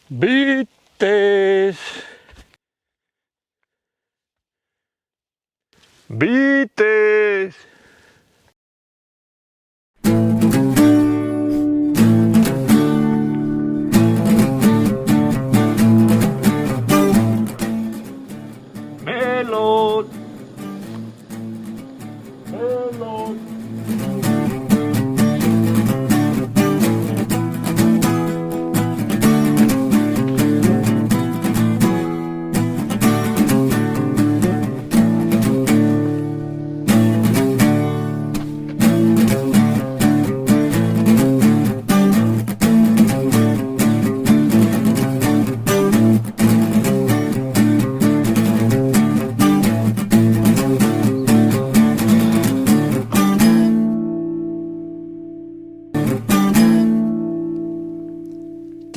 Vites. Vites. Melón. Melón.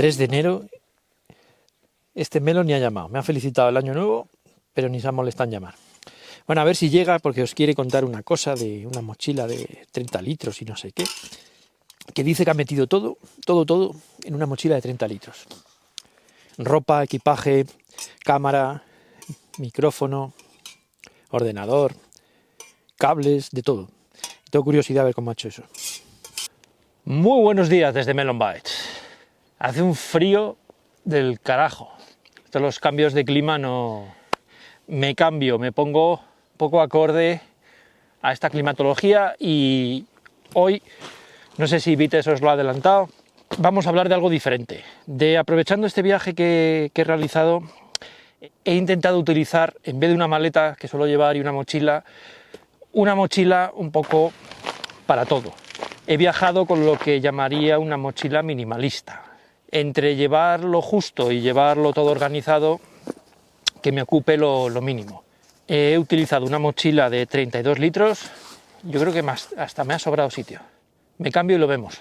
De enero, este Melón ni ha llamado. Me ha felicitado el año nuevo, pero ni se ha molestado en llamar. Bueno, a ver si llega, porque os quiere contar una cosa de una mochila de 30 litros y no sé qué, que dice que ha metido todo en una mochila de 30 litros. Ropa, equipaje, cámara, micrófono, ordenador, cables, de todo. Tengo curiosidad a ver cómo ha hecho eso. Muy buenos días desde Melon Bites. Hace un frío del carajo. Estos los cambios de clima no... Me cambio, me pongo poco acorde a esta climatología y hoy, no sé si Vites os lo ha adelantado, vamos a hablar de algo diferente. Aprovechando este viaje que he realizado, he intentado utilizar, en vez de una maleta que suelo llevar y una mochila un poco para todo. He viajado con lo que llamaría una mochila minimalista. Entre llevar lo justo y llevarlo todo organizado, que me ocupe lo mínimo. He utilizado una mochila de 32 litros, yo creo que hasta me ha sobrado sitio. Me cambio y lo vemos.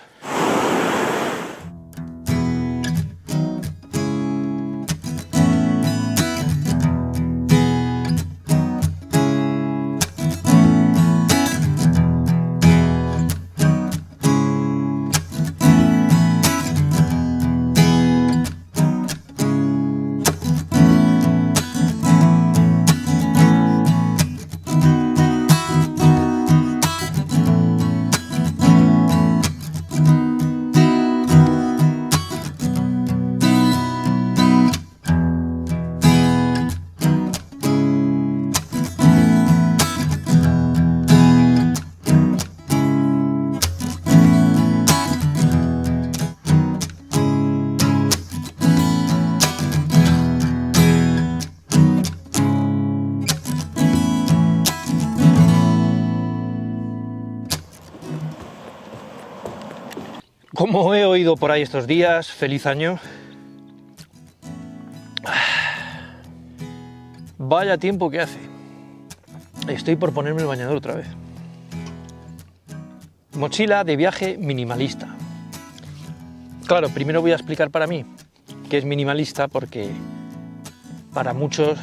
Como he oído por ahí estos días, feliz año. Vaya tiempo que hace. Estoy por ponerme el bañador otra vez. Mochila de viaje minimalista. Claro, primero voy a explicar para mí qué es minimalista, porque para muchos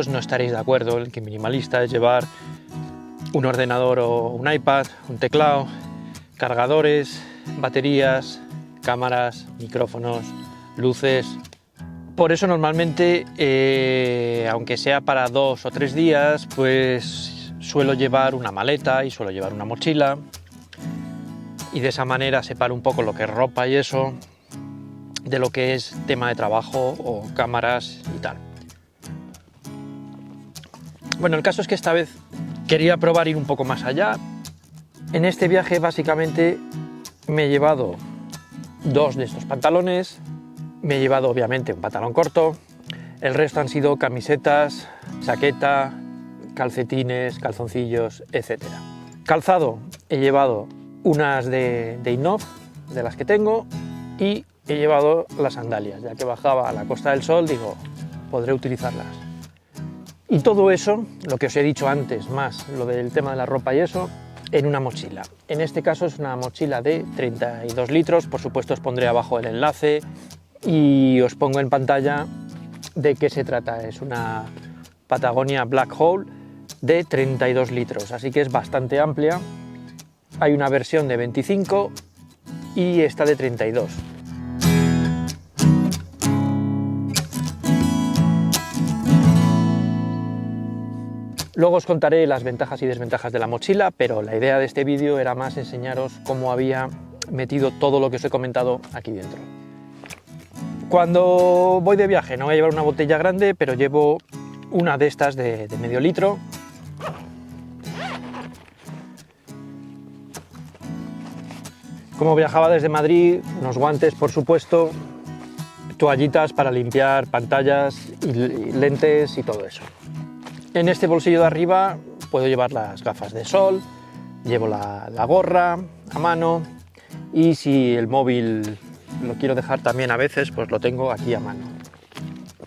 no estaréis de acuerdo en que minimalista es llevar un ordenador o un iPad, un teclado, cargadores, baterías, cámaras, micrófonos, luces. Por eso normalmente, aunque sea para 2 o 3 días, pues suelo llevar una maleta y suelo llevar una mochila, y de esa manera separo un poco lo que es ropa y eso de lo que es tema de trabajo o cámaras y tal. Bueno, el caso es que esta vez quería probar ir un poco más allá. En este viaje básicamente me he llevado 2 de estos pantalones, me he llevado obviamente un pantalón corto, el resto han sido camisetas, chaqueta, calcetines, calzoncillos, etc. Calzado, he llevado unas de Inov, de las que tengo, y he llevado las sandalias, ya que bajaba a la Costa del Sol, digo, podré utilizarlas. Y todo eso, lo que os he dicho antes, más lo del tema de la ropa y eso, en una mochila. En este caso es una mochila de 32 litros, por supuesto os pondré abajo el enlace y os pongo en pantalla de qué se trata. Es una Patagonia Black Hole de 32 litros, así que es bastante amplia. Hay una versión de 25 y esta de 32. Luego os contaré las ventajas y desventajas de la mochila, pero la idea de este vídeo era más enseñaros cómo había metido todo lo que os he comentado aquí dentro. Cuando voy de viaje no voy a llevar una botella grande, pero llevo una de estas de medio litro. Como viajaba desde Madrid, unos guantes por supuesto, toallitas para limpiar pantallas y lentes y todo eso. En este bolsillo de arriba puedo llevar las gafas de sol, llevo la gorra a mano y si el móvil lo quiero dejar también a veces, pues lo tengo aquí a mano.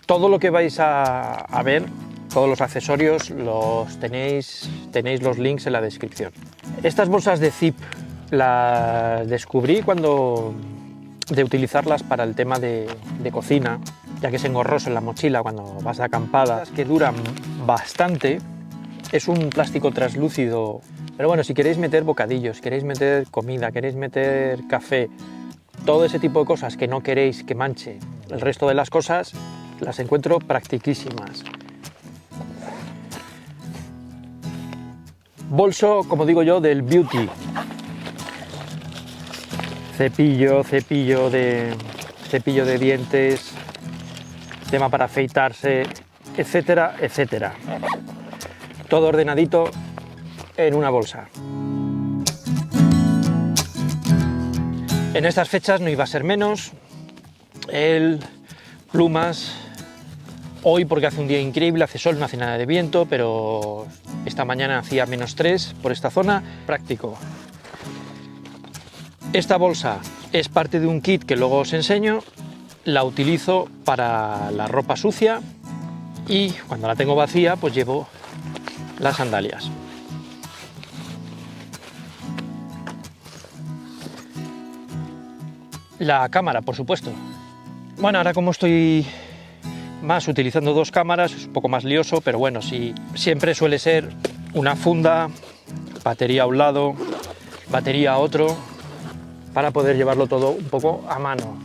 Todo lo que vais a ver, todos los accesorios, tenéis los links en la descripción. Estas bolsas de zip las descubrí de utilizarlas para el tema de cocina, ya que es engorroso en la mochila cuando vas de acampada, que duran bastante. Es un plástico translúcido, pero bueno, si queréis meter bocadillos, queréis meter comida, queréis meter café, todo ese tipo de cosas que no queréis que manche el resto de las cosas, las encuentro practiquísimas. Bolso, como digo yo, del Beauty. Cepillo de dientes, tema para afeitarse, etcétera, etcétera. Todo ordenadito en una bolsa. En estas fechas no iba a ser menos. Plumas, hoy porque hace un día increíble, hace sol, no hace nada de viento, pero esta mañana hacía -3 por esta zona, práctico. Esta bolsa es parte de un kit que luego os enseño, la utilizo para la ropa sucia y cuando la tengo vacía pues llevo las sandalias. La cámara, por supuesto. Bueno, ahora como estoy más utilizando dos cámaras, es un poco más lioso, pero bueno, sí, siempre suele ser una funda, batería a un lado, batería a otro, para poder llevarlo todo un poco a mano.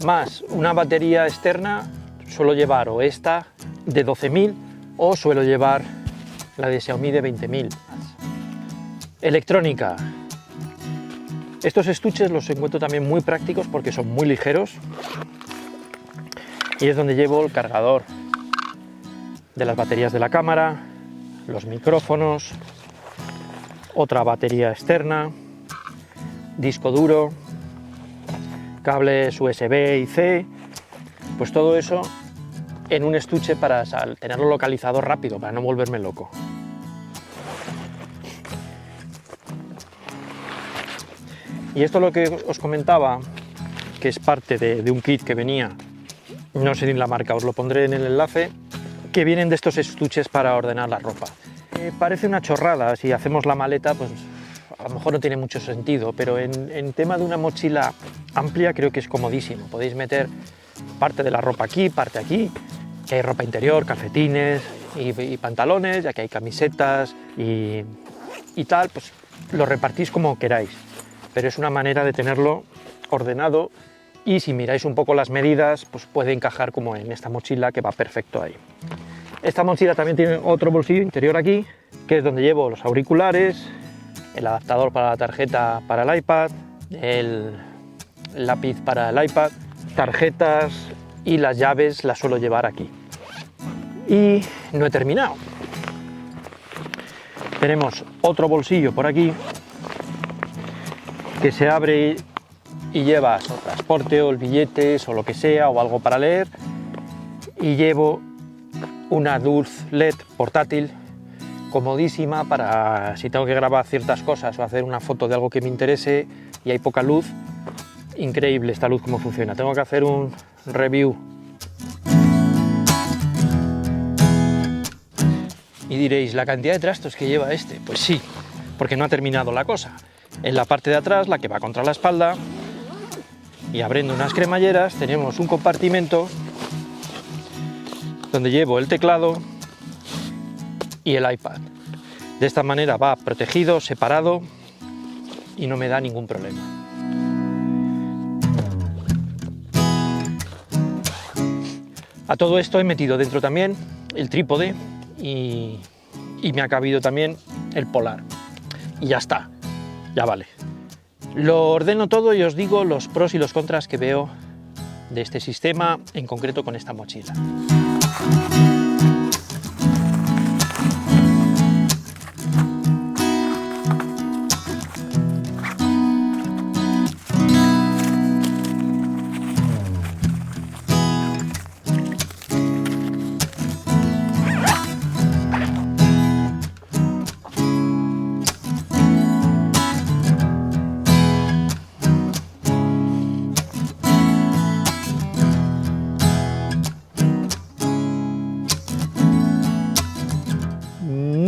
Más una batería externa, suelo llevar o esta de 12.000 o suelo llevar la de Xiaomi de 20.000. Electrónica. Estos estuches los encuentro también muy prácticos porque son muy ligeros y es donde llevo el cargador de las baterías de la cámara, los micrófonos, otra batería externa, disco duro, cables USB y C, pues todo eso en un estuche para tenerlo localizado rápido, para no volverme loco. Y esto es lo que os comentaba, que es parte de un kit que venía, no sé ni la marca, os lo pondré en el enlace, que vienen de estos estuches para ordenar la ropa. Parece una chorrada, si hacemos la maleta, pues a lo mejor no tiene mucho sentido, pero en tema de una mochila amplia creo que es comodísimo. Podéis meter parte de la ropa aquí, parte aquí, que hay ropa interior, calcetines y pantalones, ya que hay camisetas y tal, pues lo repartís como queráis. Pero es una manera de tenerlo ordenado y si miráis un poco las medidas, pues puede encajar como en esta mochila que va perfecto ahí. Esta mochila también tiene otro bolsillo interior aquí, que es donde llevo los auriculares, el adaptador para la tarjeta para el iPad, el lápiz para el iPad, tarjetas y las llaves las suelo llevar aquí. Y no he terminado. Tenemos otro bolsillo por aquí que se abre y llevas o transporte o billetes o lo que sea o algo para leer, y llevo una luz LED portátil comodísima para si tengo que grabar ciertas cosas o hacer una foto de algo que me interese y hay poca luz. Increíble esta luz cómo funciona. Tengo que hacer un review. Y diréis, ¿la cantidad de trastos que lleva este? Pues sí, porque no ha terminado la cosa. En la parte de atrás, la que va contra la espalda, y abriendo unas cremalleras, tenemos un compartimento donde llevo el teclado y el iPad. De esta manera va protegido, separado y no me da ningún problema. A todo esto he metido dentro también el trípode y y me ha cabido también el polar. Y ya está, ya vale. Lo ordeno todo y os digo los pros y los contras que veo de este sistema, en concreto con esta mochila.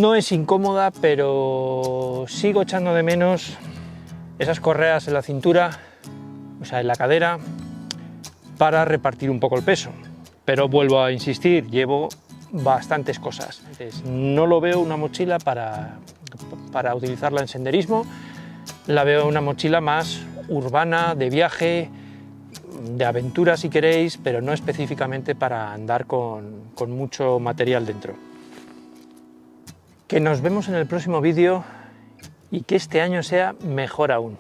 No es incómoda, pero sigo echando de menos esas correas en la cintura, o sea, en la cadera, para repartir un poco el peso. Pero vuelvo a insistir, llevo bastantes cosas. No lo veo una mochila para utilizarla en senderismo, la veo una mochila más urbana, de viaje, de aventura si queréis, pero no específicamente para andar con mucho material dentro. Que nos vemos en el próximo vídeo y que este año sea mejor aún.